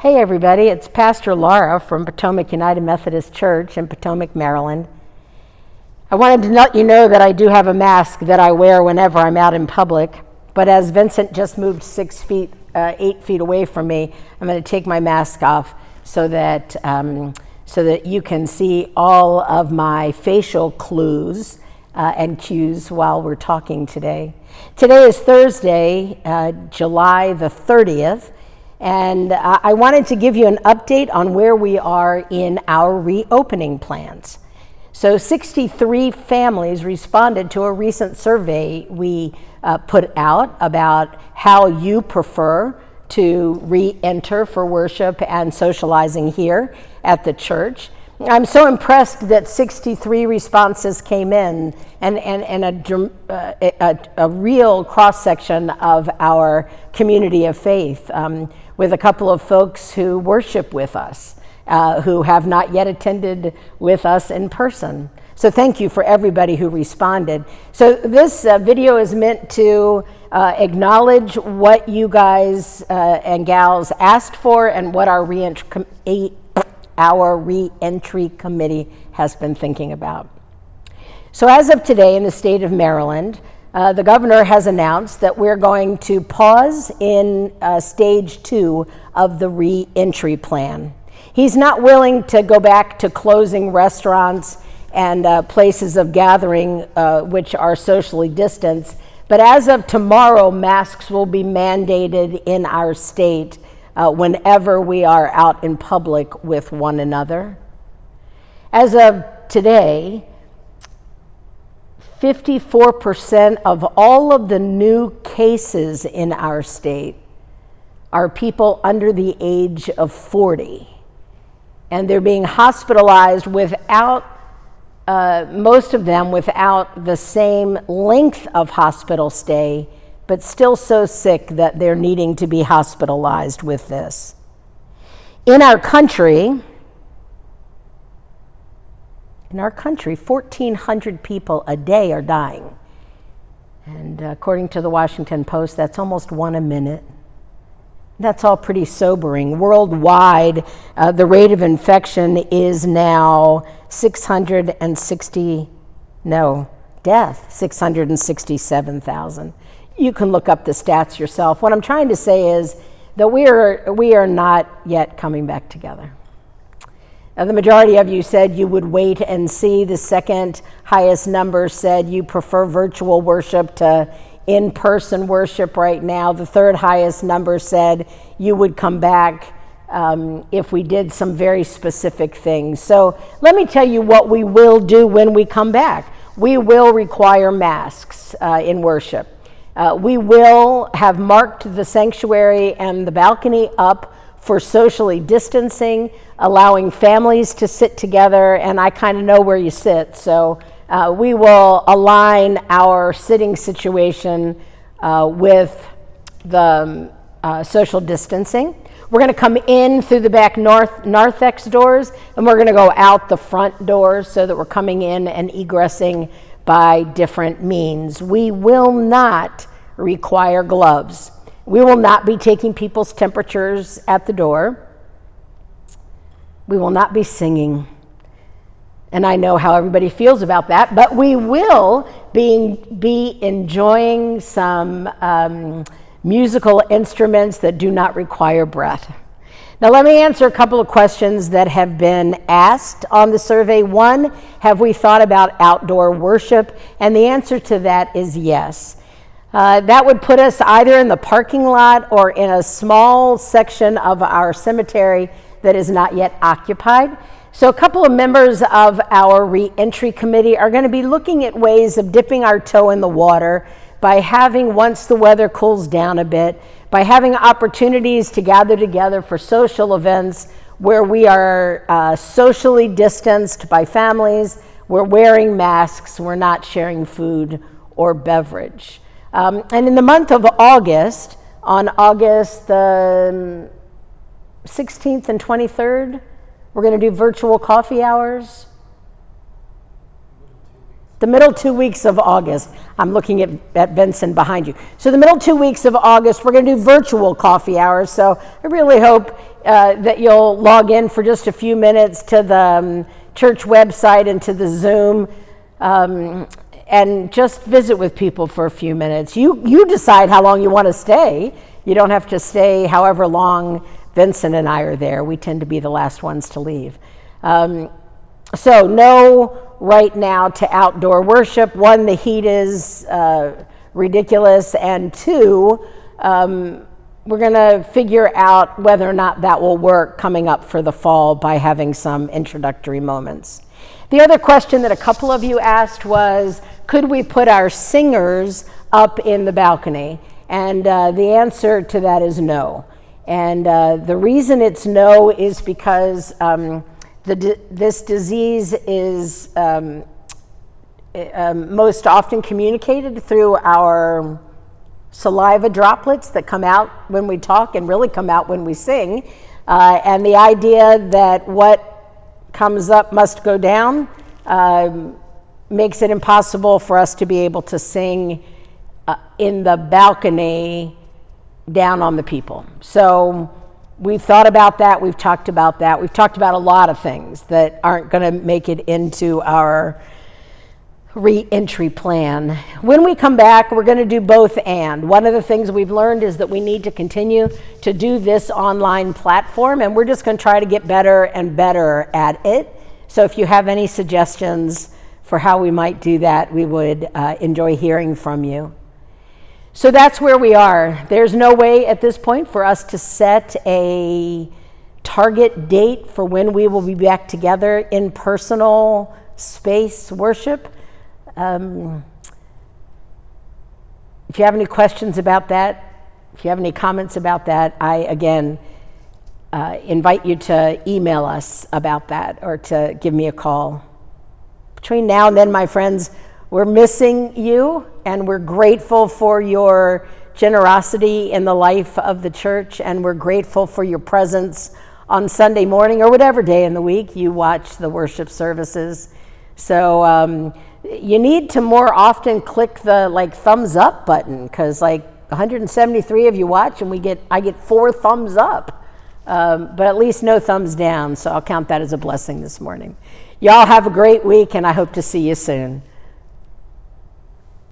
Hey everybody, it's Pastor Laura from Potomac United Methodist Church in Potomac, Maryland. I wanted to let you know that I do have a mask that I wear whenever I'm out in public, but as Vincent just moved 8 feet away from me, I'm going to take my mask off so that you can see all of my facial clues and cues while we're talking today. Today is Thursday, July the 30th, and I wanted to give you an update on where we are in our reopening plans. So 63 families responded to a recent survey we put out about how you prefer to re-enter for worship and socializing here at the church. I'm so impressed that 63 responses came in and a real cross-section of our community of faith, with a couple of folks who worship with us, who have not yet attended with us in person. So thank you for everybody who responded. So this video is meant to acknowledge what you guys and gals asked for and what our re-entry committee has been thinking about. So as of today in the state of Maryland, the governor has announced that we're going to pause in stage 2 of the re-entry plan. He's not willing to go back to closing restaurants and places of gathering which are socially distanced, but as of tomorrow, masks will be mandated in our state whenever we are out in public with one another. As of today, 54% of all of the new cases in our state are people under the age of 40. And they're being hospitalized without, most of them without the same length of hospital stay, but still so sick that they're needing to be hospitalized with this. In our country, 1,400 people a day are dying. And according to the Washington Post, that's almost one a minute. That's all pretty sobering. Worldwide, the rate of infection is now 667,000. You can look up the stats yourself. What I'm trying to say is that we are not yet coming back together. The majority of you said you would wait and see. The second highest number said you prefer virtual worship to in-person worship right now. The third highest number said you would come back if we did some very specific things. So let me tell you what we will do when we come back. We will require masks in worship. We will have marked the sanctuary and the balcony up for socially distancing, allowing families to sit together, and I kind of know where you sit, so we will align our sitting situation with the social distancing. We're going to come in through the back narthex doors, and we're going to go out the front doors so that we're coming in and egressing by different means. We will not require gloves. We will not be taking people's temperatures at the door. We will not be singing. And I know how everybody feels about that, but we will be enjoying some musical instruments that do not require breath. Now let me answer a couple of questions that have been asked on the survey. One, have we thought about outdoor worship? And the answer to that is yes. That would put us either in the parking lot or in a small section of our cemetery that is not yet occupied. So a couple of members of our re-entry committee are going to be looking at ways of dipping our toe in the water by having, once the weather cools down a bit, by having opportunities to gather together for social events where we are socially distanced by families, we're wearing masks, we're not sharing food or beverage. And in the month of August, on August the 16th and 23rd, we're going to do virtual coffee hours. the middle 2 weeks of August. I'm looking at Vincent behind you. So the middle 2 weeks of August, we're going to do virtual coffee hours. So I really hope that you'll log in for just a few minutes to the church website and to the Zoom, and just visit with people for a few minutes. You decide how long you want to stay. You don't have to stay however long Vincent and I are there. We tend to be the last ones to leave. So no right now to outdoor worship. One, the heat is ridiculous, and two, we're going to figure out whether or not that will work coming up for the fall by having some introductory moments. The other question that a couple of you asked was, could we put our singers up in the balcony? And the answer to that is no. And the reason it's no is because this disease is most often communicated through our saliva droplets that come out when we talk and really come out when we sing. And the idea that what comes up must go down makes it impossible for us to be able to sing in the balcony down on the people. So we've thought about that, we've talked about that, we've talked about a lot of things that aren't going to make it into our re-entry plan. When we come back, we're going to do both and. One of the things we've learned is that we need to continue to do this online platform, and we're just going to try to get better and better at it. So if you have any suggestions for how we might do that, we would enjoy hearing from you. So that's where we are. There's no way at this point for us to set a target date for when we will be back together in personal space worship. If you have any questions about that, if you have any comments about that, I again invite you to email us about that or to give me a call. Between now and then, my friends, we're missing you, and we're grateful for your generosity in the life of the church, and we're grateful for your presence on Sunday morning or whatever day in the week you watch the worship services. So you need to more often click the thumbs up button, because 173 of you watch, and I get 4 thumbs up, but at least no thumbs down. So I'll count that as a blessing this morning. Y'all have a great week, and I hope to see you soon.